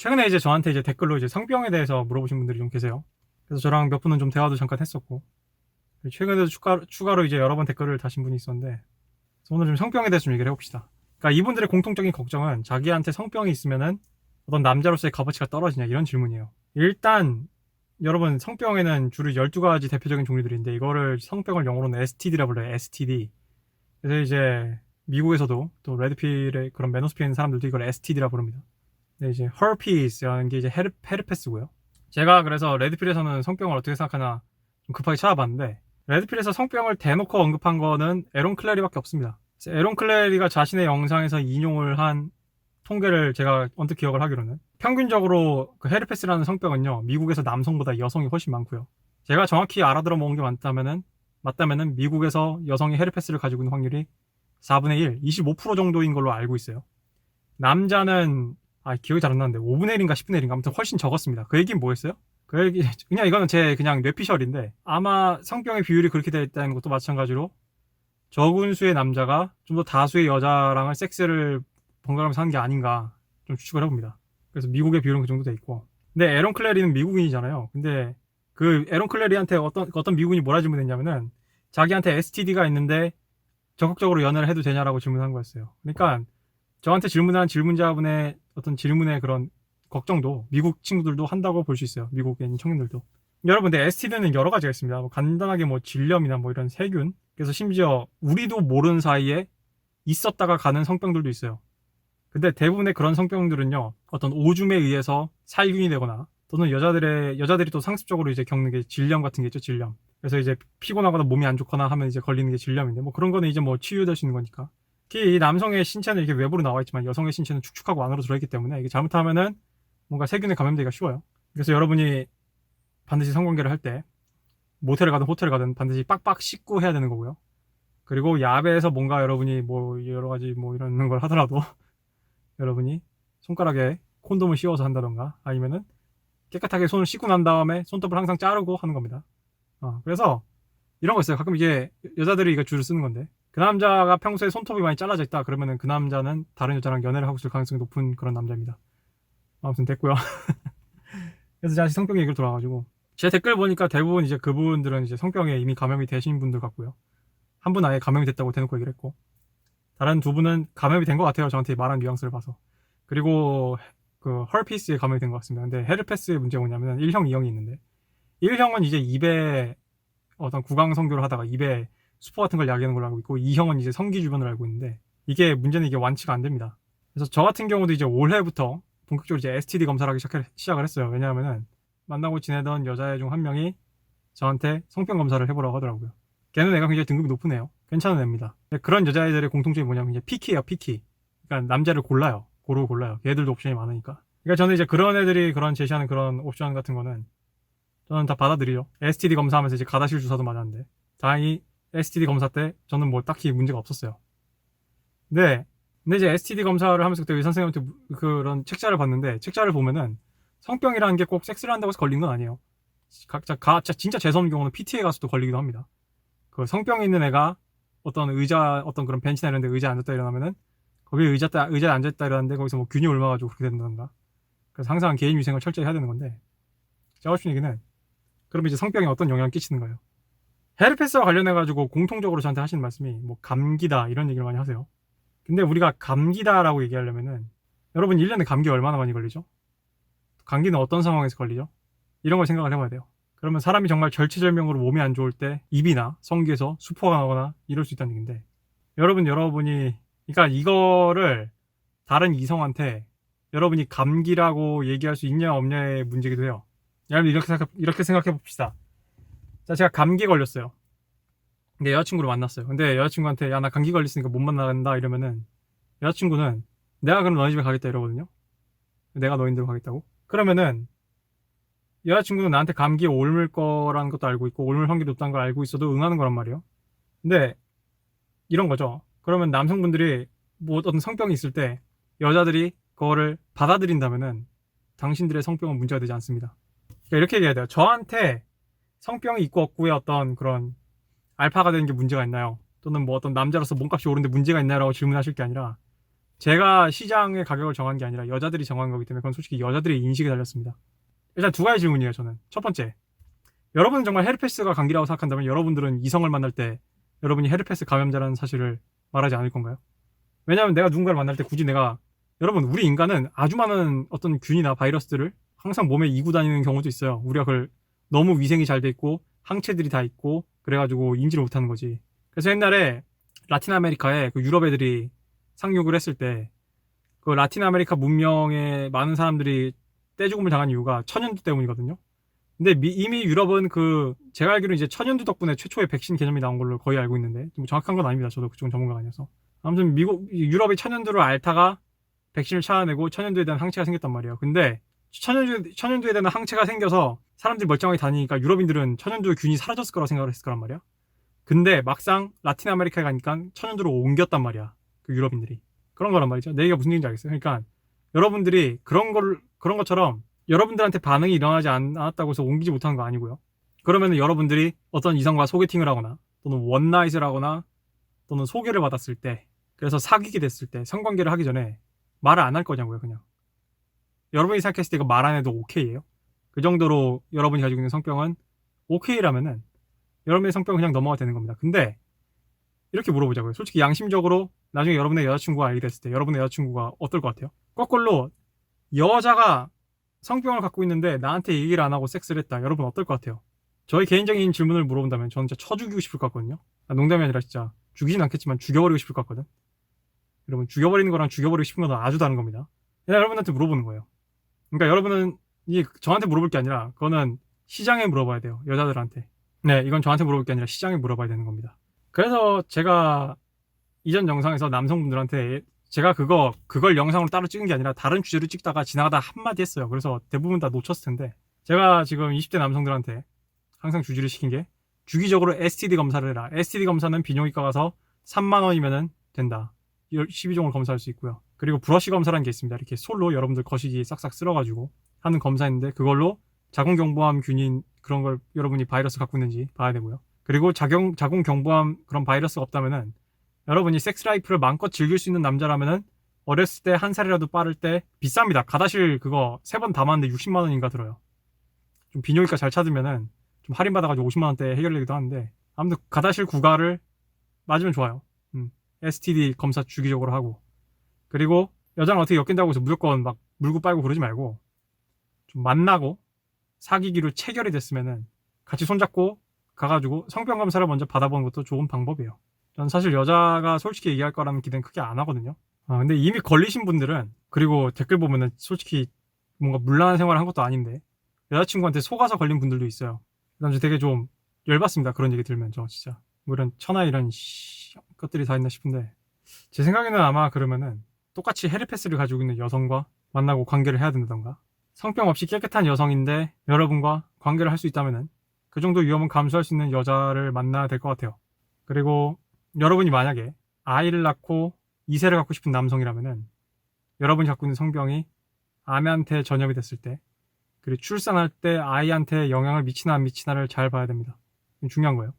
최근에 이제 저한테 이제 댓글로 이제 성병에 대해서 물어보신 분들이 좀 계세요. 그래서 저랑 몇 분은 좀 대화도 잠깐 했었고, 최근에도 추가로 이제 여러 번 댓글을 다신 분이 있었는데, 그래서 오늘 좀 성병에 대해서 좀 얘기를 해봅시다. 그러니까 이분들의 공통적인 걱정은 자기한테 성병이 있으면은 어떤 남자로서의 값어치가 떨어지냐, 이런 질문이에요. 일단 여러분, 성병에는 주로 12가지 대표적인 종류들인데, 이거를 성병을 영어로는 STD라 불러요. STD. 그래서 이제 미국에서도 또 레드필의 그런 매너스피에 있는 사람들도 이걸 STD라 부릅니다. 네, 이제 herpes라는 게 이제 헤르페스고요. 제가 그래서 레드필에서는 성병을 어떻게 생각하나 좀 급하게 찾아봤는데, 레드필에서 성병을 대놓고 언급한 거는 에론 클레리밖에 없습니다. 에론 클레리가 자신의 영상에서 인용을 한 통계를 제가 언뜻 기억을 하기로는, 평균적으로 그 헤르페스라는 성병은요, 미국에서 남성보다 여성이 훨씬 많고요. 제가 정확히 알아들어 모은 게 맞다면은 미국에서 여성이 헤르페스를 가지고 있는 확률이 4분의 1, 25% 정도인 걸로 알고 있어요. 남자는 기억이 잘 안 나는데 5분의 1인가 10분의 1인가 아무튼 훨씬 적었습니다. 그 얘기는 뭐였어요? 그 얘기 그냥 이거는 제 그냥 뇌피셜인데, 아마 성병의 비율이 그렇게 되어 있다는 것도 마찬가지로 적은 수의 남자가 좀 더 다수의 여자랑을 섹스를 번갈아가면서 하는 게 아닌가 좀 추측을 해봅니다. 그래서 미국의 비율은 그 정도 돼 있고, 근데 에런 클레리는 미국인이잖아요. 근데 그 에런 클레리한테 어떤 미국인이 뭐라 질문했냐면은, 자기한테 STD가 있는데 적극적으로 연애를 해도 되냐라고 질문한 거였어요. 그러니까 저한테 질문한 질문자분의 어떤 질문의 그런 걱정도 미국 친구들도 한다고 볼 수 있어요. 미국인 청년들도. 여러분, 근데 STD는 여러 가지가 있습니다. 뭐 간단하게 뭐 질염이나 뭐 이런 세균, 그래서 심지어 우리도 모르는 사이에 있었다가 가는 성병들도 있어요. 근데 대부분의 그런 성병들은요, 어떤 오줌에 의해서 살균이 되거나, 또는 여자들이 또 상습적으로 이제 겪는 게 질염 같은 게 있죠. 질염. 그래서 이제 피곤하거나 몸이 안 좋거나 하면 이제 걸리는 게 질염인데, 뭐 그런 거는 이제 뭐 치유될 수 있는 거니까. 특히 이 남성의 신체는 이렇게 외부로 나와 있지만 여성의 신체는 축축하고 안으로 들어있기 때문에, 이게 잘못하면은 뭔가 세균에 감염되기가 쉬워요. 그래서 여러분이 반드시 성관계를 할 때 모텔을 가든 호텔을 가든 반드시 빡빡 씻고 해야 되는 거고요. 그리고 야외에서 뭔가 여러분이 뭐 여러 가지 뭐 이런 걸 하더라도 여러분이 손가락에 콘돔을 씌워서 한다던가, 아니면은 깨끗하게 손을 씻고 난 다음에 손톱을 항상 자르고 하는 겁니다. 그래서 이런 거 있어요. 가끔 이제 여자들이 이거 줄을 쓰는 건데, 그 남자가 평소에 손톱이 많이 잘라져 있다 그러면은 그 남자는 다른 여자랑 연애를 하고 있을 가능성이 높은 그런 남자입니다. 아무튼 됐고요. 그래서 다시 성병 얘기로 돌아가지고, 제 댓글 보니까 대부분 이제 그분들은 이제 성병에 이미 감염이 되신 분들 같고요. 한 분 아예 감염이 됐다고 대놓고 얘기를 했고, 다른 두 분은 감염이 된 것 같아요. 저한테 말한 뉘앙스를 봐서. 그리고 그 헐피스에 감염이 된 것 같습니다. 근데 헤르페스의 문제가 뭐냐면 1형, 2형이 있는데, 1형은 이제 입에 어떤 구강 성교를 하다가 입에 수포 같은 걸 야기하는 걸로 알고 있고, 2형은 이제 성기 주변을 알고 있는데, 이게 문제는 이게 완치가 안 됩니다. 그래서 저 같은 경우도 이제 올해부터 본격적으로 이제 STD 검사를 하기 시작을 했어요. 왜냐하면은 만나고 지내던 여자 중 한 명이 저한테 성병 검사를 해보라고 하더라고요. 걔는 애가 굉장히 등급이 높은 애요. 괜찮은 애입니다. 그런 여자애들의 공통점이 뭐냐면 이제 피키예요, 피키. 그러니까 남자를 골라요. 고르고 골라요. 걔들도 옵션이 많으니까. 그러니까 저는 이제 그런 애들이 그런 제시하는 그런 옵션 같은 거는 저는 다 받아들이죠. STD 검사하면서 이제 가다실 주사도 맞았는데, 다행히 STD 검사 때 저는 뭐 딱히 문제가 없었어요. 근데 이제 STD 검사를 하면서 그때 의사 선생님한테 그런 책자를 봤는데, 책자를 보면은 성병이라는 게 꼭 섹스를 한다고 해서 걸린 건 아니에요. 진짜 재수없는 경우는 PT에 가서도 걸리기도 합니다. 그 성병이 있는 애가 어떤 의자, 어떤 그런 벤치나 이런 데 의자에 앉았다 일어나면은, 거기 의자에 앉았다 일어났는데 거기서 뭐 균이 옮아가지고 그렇게 된다던가. 그래서 항상 개인 위생을 철저히 해야 되는 건데, 제가 하고 싶은 얘기는, 그럼 이제 성병에 어떤 영향을 끼치는 거예요. 헤르페스와 관련해가지고 공통적으로 저한테 하시는 말씀이 뭐 감기다 이런 얘기를 많이 하세요. 근데 우리가 감기다라고 얘기하려면은, 여러분 1년에 감기 얼마나 많이 걸리죠? 감기는 어떤 상황에서 걸리죠? 이런 걸 생각을 해봐야 돼요. 그러면 사람이 정말 절체절명으로 몸이 안 좋을 때 입이나 성기에서 수포가 나거나 이럴 수 있다는 얘기인데, 여러분이 그러니까 이거를 다른 이성한테 여러분이 감기라고 얘기할 수 있냐 없냐의 문제기도 해요. 여러분 이렇게 생각해 봅시다. 자, 제가 감기에 걸렸어요. 근데 여자친구를 만났어요. 근데 여자친구한테 야, 나 감기 걸렸으니까 못 만난다 이러면은, 여자친구는 내가 그럼 너네 집에 가겠다 이러거든요. 내가 너희 집에 가겠다고? 그러면은 여자친구는 나한테 감기에 옮을 거라는 것도 알고 있고 옮을 확률이 높다는 걸 알고 있어도 응하는 거란 말이에요. 근데 이런 거죠. 그러면 남성분들이 뭐 어떤 성병이 있을 때 여자들이 그거를 받아들인다면은 당신들의 성병은 문제가 되지 않습니다. 그러니까 이렇게 얘기해야 돼요. 저한테 성병이 있고 없고의 어떤 그런 알파가 되는 게 문제가 있나요? 또는 뭐 어떤 남자로서 몸값이 오르는데 문제가 있나요? 라고 질문하실 게 아니라, 제가 시장의 가격을 정한 게 아니라 여자들이 정한 거기 때문에 그건 솔직히 여자들의 인식에 달렸습니다. 일단 두 가지 질문이에요. 저는 첫 번째, 여러분은 정말 헤르페스가 감기라고 생각한다면 여러분들은 이성을 만날 때 여러분이 헤르페스 감염자라는 사실을 말하지 않을 건가요? 왜냐하면 내가 누군가를 만날 때 굳이 내가, 여러분 우리 인간은 아주 많은 어떤 균이나 바이러스들을 항상 몸에 이고 다니는 경우도 있어요. 우리가 그걸 너무 위생이 잘 돼 있고 항체들이 다 있고 그래가지고 인지를 못하는 거지. 그래서 옛날에 라틴 아메리카에 그 유럽 애들이 상륙을 했을 때 그 라틴 아메리카 문명에 많은 사람들이 떼죽음을 당한 이유가 천연두 때문이거든요. 근데 이미 유럽은 그 제가 알기로는 이제 천연두 덕분에 최초의 백신 개념이 나온 걸로 거의 알고 있는데 뭐 정확한 건 아닙니다. 저도 그쪽은 전문가가 아니어서. 아무튼 유럽이 천연두를 앓다가 백신을 찾아내고 천연두에 대한 항체가 생겼단 말이에요. 근데 천연두에 대한 항체가 생겨서 사람들이 멀쩡하게 다니니까 유럽인들은 천연두의 균이 사라졌을 거라고 생각을 했을 거란 말이야. 근데 막상 라틴 아메리카에 가니까 천연두로 옮겼단 말이야. 그 유럽인들이. 그런 거란 말이죠. 내 얘기가 무슨 얘기인지 알겠어요. 그러니까 여러분들이 그런 것처럼 여러분들한테 반응이 일어나지 않았다고 해서 옮기지 못하는 거 아니고요. 그러면 여러분들이 어떤 이성과 소개팅을 하거나 또는 원나잇을 하거나 또는 소개를 받았을 때, 그래서 사귀게 됐을 때, 성관계를 하기 전에 말을 안 할 거냐고요. 그냥 여러분이 생각했을 때 이거 말 안 해도 오케이예요. 그 정도로 여러분이 가지고 있는 성병은 오케이라면은 여러분의 성병은 그냥 넘어가 되는 겁니다. 근데 이렇게 물어보자고요. 솔직히 양심적으로 나중에 여러분의 여자친구가 알게 됐을 때 여러분의 여자친구가 어떨 것 같아요? 거꾸로 여자가 성병을 갖고 있는데 나한테 얘기를 안 하고 섹스를 했다. 여러분 어떨 것 같아요? 저희 개인적인 질문을 물어본다면 저는 진짜 쳐 죽이고 싶을 것 같거든요. 농담이 아니라 진짜 죽이진 않겠지만 죽여버리고 싶을 것 같거든. 여러분 죽여버리는 거랑 죽여버리고 싶은 건 아주 다른 겁니다. 그냥 여러분한테 물어보는 거예요. 그러니까 여러분은 이게 저한테 물어볼 게 아니라 그거는 시장에 물어봐야 돼요. 여자들한테. 네, 이건 저한테 물어볼 게 아니라 시장에 물어봐야 되는 겁니다. 그래서 제가 이전 영상에서 남성분들한테 제가 그걸 영상으로 따로 찍은 게 아니라 다른 주제로 찍다가 지나가다 한마디 했어요. 그래서 대부분 다 놓쳤을 텐데 제가 지금 20대 남성들한테 항상 주지를 시킨 게 주기적으로 STD 검사를 해라. STD 검사는 비뇨기과 가서 3만 원이면 된다. 12종을 검사할 수 있고요. 그리고 브러쉬 검사라는 게 있습니다. 이렇게 솔로 여러분들 거시기 싹싹 쓸어가지고 하는 검사인데 그걸로 자궁경부암 균인 그런 걸 여러분이 바이러스 갖고 있는지 봐야 되고요. 그리고 자궁경부암 그런 바이러스가 없다면은 여러분이 섹스 라이프를 마음껏 즐길 수 있는 남자라면은 어렸을 때 한 살이라도 빠를 때 비쌉니다. 가다실 그거 3번 담았는데 60만 원인가 들어요. 좀 비뇨기과 잘 찾으면은 좀 할인 받아가지고 50만 원대 해결되기도 하는데 아무튼 가다실 구가를 맞으면 좋아요. STD 검사 주기적으로 하고 그리고 여자는 어떻게 엮인다고 해서 무조건 막 물고 빨고 그러지 말고 좀 만나고 사귀기로 체결이 됐으면은 같이 손잡고 가가지고 성병 검사를 먼저 받아보는 것도 좋은 방법이에요. 전 사실 여자가 솔직히 얘기할 거라는 기대는 크게 안 하거든요. 근데 이미 걸리신 분들은 그리고 댓글 보면은 솔직히 뭔가 문란한 생활을 한 것도 아닌데 여자친구한테 속아서 걸린 분들도 있어요. 난 되게 좀 열받습니다. 그런 얘기 들으면 저 진짜 뭐 이런 천하 이런 것들이 다 있나 싶은데 제 생각에는 아마 그러면은 똑같이 헤르페스를 가지고 있는 여성과 만나고 관계를 해야 된다던가 성병 없이 깨끗한 여성인데 여러분과 관계를 할 수 있다면은 그 정도 위험은 감수할 수 있는 여자를 만나야 될 것 같아요. 그리고 여러분이 만약에 아이를 낳고 2세를 갖고 싶은 남성이라면은 여러분이 갖고 있는 성병이 아내한테 전염이 됐을 때 그리고 출산할 때 아이한테 영향을 미치나 안 미치나를 잘 봐야 됩니다. 중요한 거예요.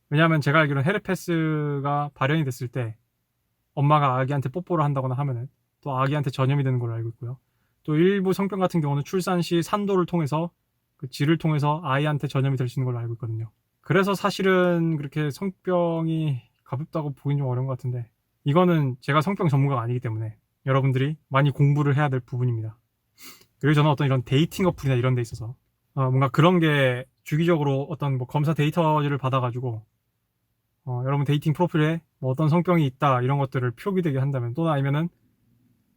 왜냐하면 제가 알기로는 헤르페스가 발현이 됐을 때 엄마가 아기한테 뽀뽀를 한다거나 하면은 또 아기한테 전염이 되는 걸로 알고 있고요. 또 일부 성병 같은 경우는 출산 시 산도를 통해서 그 질을 통해서 아이한테 전염이 될 수 있는 걸로 알고 있거든요. 그래서 사실은 그렇게 성병이 가볍다고 보긴 좀 어려운 것 같은데 이거는 제가 성병 전문가가 아니기 때문에 여러분들이 많이 공부를 해야 될 부분입니다. 그리고 저는 어떤 이런 데이팅 어플이나 이런 데 있어서 뭔가 그런 게 주기적으로 어떤 뭐 검사 데이터를 받아가지고 여러분 데이팅 프로필에 뭐 어떤 성병이 있다 이런 것들을 표기되게 한다면 또 아니면은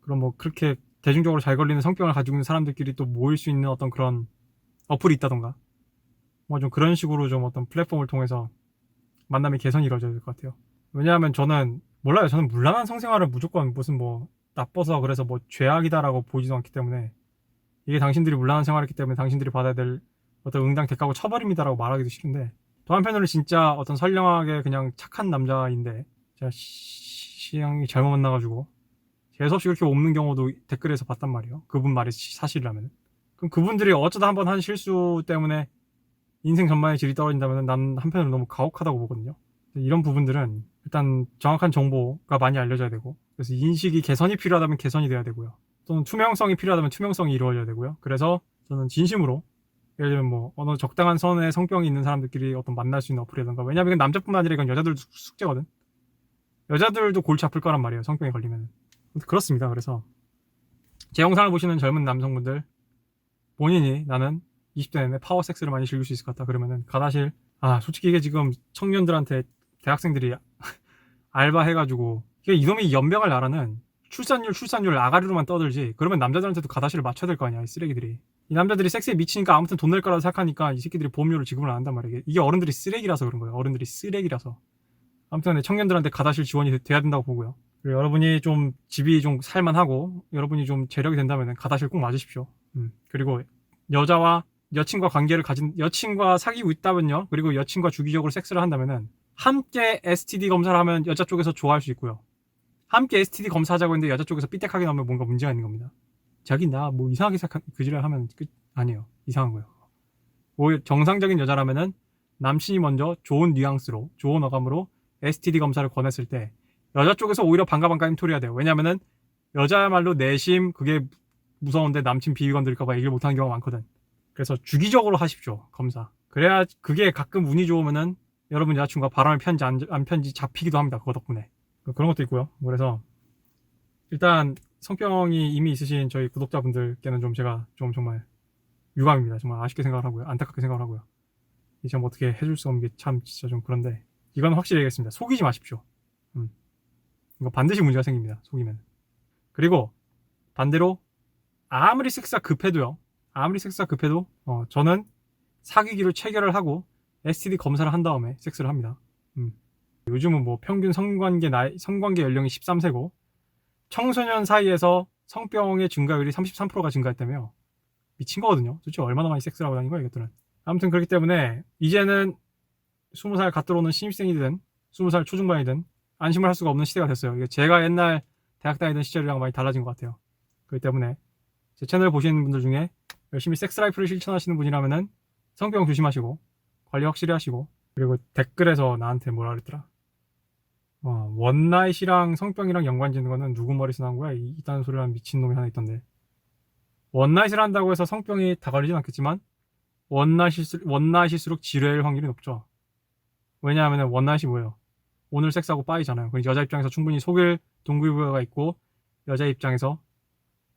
그럼 뭐 그렇게 대중적으로 잘 걸리는 성병을 가지고 있는 사람들끼리 또 모일 수 있는 어떤 그런 어플이 있다던가 뭐 좀 그런 식으로 좀 어떤 플랫폼을 통해서 만남의 개선이 이루어져야 될 것 같아요. 왜냐하면 저는 몰라요. 저는 문란한 성생활을 무조건 무슨 뭐 나빠서 그래서 뭐 죄악이다라고 보지도 않기 때문에 이게 당신들이 문란한 생활을 했기 때문에 당신들이 받아야 될 어떤 응당 대가고 처벌입니다라고 말하기도 싫은데 또 한편으로 진짜 어떤 선량하게 그냥 착한 남자인데 제가 시향이 잘못 만나가지고 재수없이 그렇게 옵는 경우도 댓글에서 봤단 말이에요. 그분 말이 사실이라면 그럼 그분들이 어쩌다 한번 한 실수 때문에 인생 전반의 질이 떨어진다면 난 한편으로 너무 가혹하다고 보거든요. 이런 부분들은 일단 정확한 정보가 많이 알려져야 되고 그래서 인식이 개선이 필요하다면 개선이 돼야 되고요. 또는 투명성이 필요하다면 투명성이 이루어져야 되고요. 그래서 저는 진심으로 예를 들면 뭐 어느 적당한 선의 성병이 있는 사람들끼리 어떤 만날 수 있는 어플이라든가, 왜냐면 이건 남자뿐만 아니라 이건 여자들도 숙제거든. 여자들도 골치 아플 거란 말이에요, 성병에 걸리면. 그렇습니다. 그래서 제 영상을 보시는 젊은 남성분들, 본인이 나는 20대 내내 파워 섹스를 많이 즐길 수 있을 것 같다 그러면은 가다실, 솔직히 이게 지금 청년들한테 대학생들이 알바 해가지고, 이게 이놈의 연병할 나라는 출산율 아가리로만 떠들지, 그러면 남자들한테도 가다실을 맞춰야 될 거 아니야, 이 쓰레기들이. 이 남자들이 섹스에 미치니까 아무튼 돈 낼 거라고 생각하니까 이 새끼들이 보험료를 지급을 안 한단 말이야. 이게 어른들이 쓰레기라서 그런 거예요. 어른들이 쓰레기라서. 아무튼 청년들한테 가다실 지원이 돼야 된다고 보고요. 그리고 여러분이 좀 집이 좀 살만하고 여러분이 좀 재력이 된다면 가다실 꼭 맞으십시오. 그리고 여자와 여친과 관계를 가진, 여친과 사귀고 있다면요, 그리고 여친과 주기적으로 섹스를 한다면은 함께 STD 검사를 하면 여자 쪽에서 좋아할 수 있고요. 함께 STD 검사하자고 했는데 여자 쪽에서 삐딱하게 나오면 뭔가 문제가 있는 겁니다. 자기 나 뭐 이상하게 생각한 그지를 하면 끝. 아니에요. 이상한 거예요. 오히려 정상적인 여자라면은 남친이 먼저 좋은 뉘앙스로, 좋은 어감으로 STD 검사를 권했을 때 여자 쪽에서 오히려 반가 힘토리해야 돼요. 왜냐면은 여자야말로 내심 그게 무서운데 남친 비위 건드릴까봐 얘기를 못하는 경우가 많거든. 그래서 주기적으로 하십시오, 검사. 그래야 그게 가끔 운이 좋으면은 여러분 여자친구가 바람을 편지 안 편지 잡히기도 합니다, 그거 덕분에. 그런 것도 있고요. 그래서 일단 성병이 이미 있으신 저희 구독자분들께는 좀 제가 좀 정말 유감입니다. 정말 아쉽게 생각을 하고요. 안타깝게 생각을 하고요. 참 어떻게 해줄 수 없는 게 참 진짜 좀 그런데, 이건 확실히 얘기하겠습니다. 속이지 마십시오. 이거 반드시 문제가 생깁니다, 속이면. 그리고 반대로 아무리 섹스가 급해도 저는 사귀기로 체결을 하고 STD 검사를 한 다음에 섹스를 합니다. 요즘은 뭐 평균 성관계 연령이 13세고 청소년 사이에서 성병의 증가율이 33%가 증가했다며. 미친 거거든요. 도대체 얼마나 많이 섹스를 하고 다닌 거야, 이것들은. 아무튼 그렇기 때문에 이제는 20살 갓 들어오는 신입생이든 20살 초중반이든 안심을 할 수가 없는 시대가 됐어요. 이게 제가 옛날 대학 다니던 시절이랑 많이 달라진 것 같아요. 그렇기 때문에 제 채널 보시는 분들 중에 열심히 섹스 라이프를 실천하시는 분이라면은 성병 조심하시고 관리 확실히 하시고, 그리고 댓글에서 나한테 뭐라 그랬더라, 원나잇이랑 성병이랑 연관짓는 거는 누구 머리에서 나온 거야? 이딴 소리를 하는 미친놈이 하나 있던데. 원나잇을 한다고 해서 성병이 다 걸리진 않겠지만 원나잇일수록 지뢰일 확률이 높죠. 왜냐하면 원나잇이 뭐예요? 오늘 섹스하고 빠이잖아요. 그럼 여자 입장에서 충분히 속일 동기부여가 있고, 여자 입장에서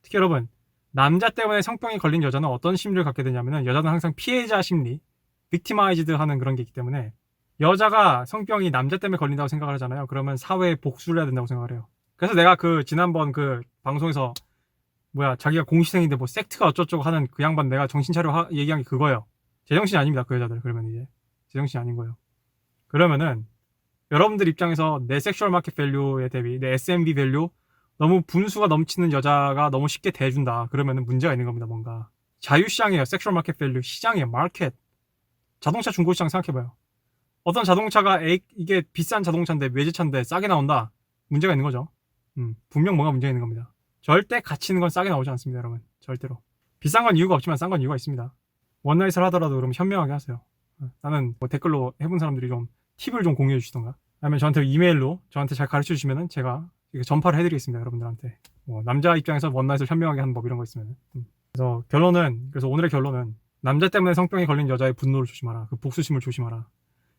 특히 여러분, 남자 때문에 성병이 걸린 여자는 어떤 심리를 갖게 되냐면은, 여자는 항상 피해자 심리, 빅티마이즈드 하는 그런 게 있기 때문에, 여자가 성병이 남자 때문에 걸린다고 생각을 하잖아요. 그러면 사회에 복수를 해야 된다고 생각을 해요. 그래서 내가 지난번 방송에서 자기가 공시생인데 뭐 섹트가 어쩌고저쩌고 하는 그 양반, 내가 정신 차려 얘기한 게 그거예요. 제정신이 아닙니다, 그 여자들. 그러면 이제 제정신이 아닌 거예요. 그러면은 여러분들 입장에서 내 섹슈얼 마켓 밸류에 대비 내 SMB 밸류 너무 분수가 넘치는 여자가 너무 쉽게 대해준다, 그러면은 문제가 있는 겁니다. 뭔가 자유시장이에요. 섹슈얼 마켓 밸류 시장이에요. 마켓. 자동차 중고시장 생각해봐요. 어떤 자동차가 이게 비싼 자동차인데, 외제차인데 싸게 나온다, 문제가 있는 거죠. 분명 뭔가 문제가 있는 겁니다. 절대 가치 있는 건 싸게 나오지 않습니다, 여러분. 절대로. 비싼 건 이유가 없지만 싼 건 이유가 있습니다. 원나잇을 하더라도 그러면 현명하게 하세요. 나는 뭐 댓글로 해본 사람들이 좀 팁을 좀 공유해 주시던가, 아니면 저한테 이메일로 저한테 잘 가르쳐 주시면은 제가 전파를 해드리겠습니다, 여러분들한테. 남자 입장에서 원나잇을 현명하게 하는 법, 이런 거 있으면. 그래서 오늘의 결론은 남자 때문에 성병에 걸린 여자의 분노를 조심하라. 그 복수심을 조심하라.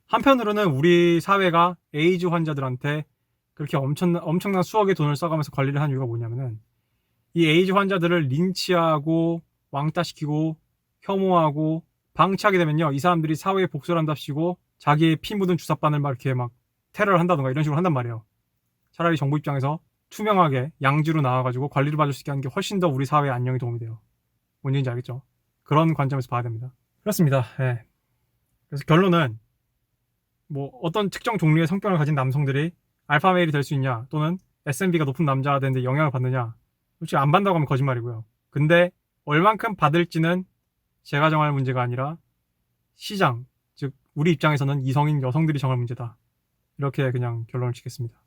한편으로는 우리 사회가 에이즈 환자들한테 그렇게 엄청난 수억의 돈을 써가면서 관리를 한 이유가 뭐냐면은, 이 에이즈 환자들을 린치하고 왕따시키고 혐오하고 방치하게 되면요, 이 사람들이 사회에 복수를 한답시고 자기의 피 묻은 주사바늘 이렇게 테러를 한다던가 이런 식으로 한단 말이에요. 차라리 정부 입장에서 투명하게 양지로 나와가지고 관리를 받을 수 있게 하는 게 훨씬 더 우리 사회의 안녕에 도움이 돼요. 뭔 얘기인지 알겠죠? 그런 관점에서 봐야 됩니다. 그렇습니다. 예. 그래서 결론은 어떤 특정 종류의 성병을 가진 남성들이 알파메일이 될 수 있냐, 또는 SMB가 높은 남자가 되는데 영향을 받느냐, 솔직히 안 받는다고 하면 거짓말이고요. 근데 얼만큼 받을지는 제가 정할 문제가 아니라 시장, 즉 우리 입장에서는 이성인 여성들이 정할 문제다. 이렇게 그냥 결론을 짓겠습니다.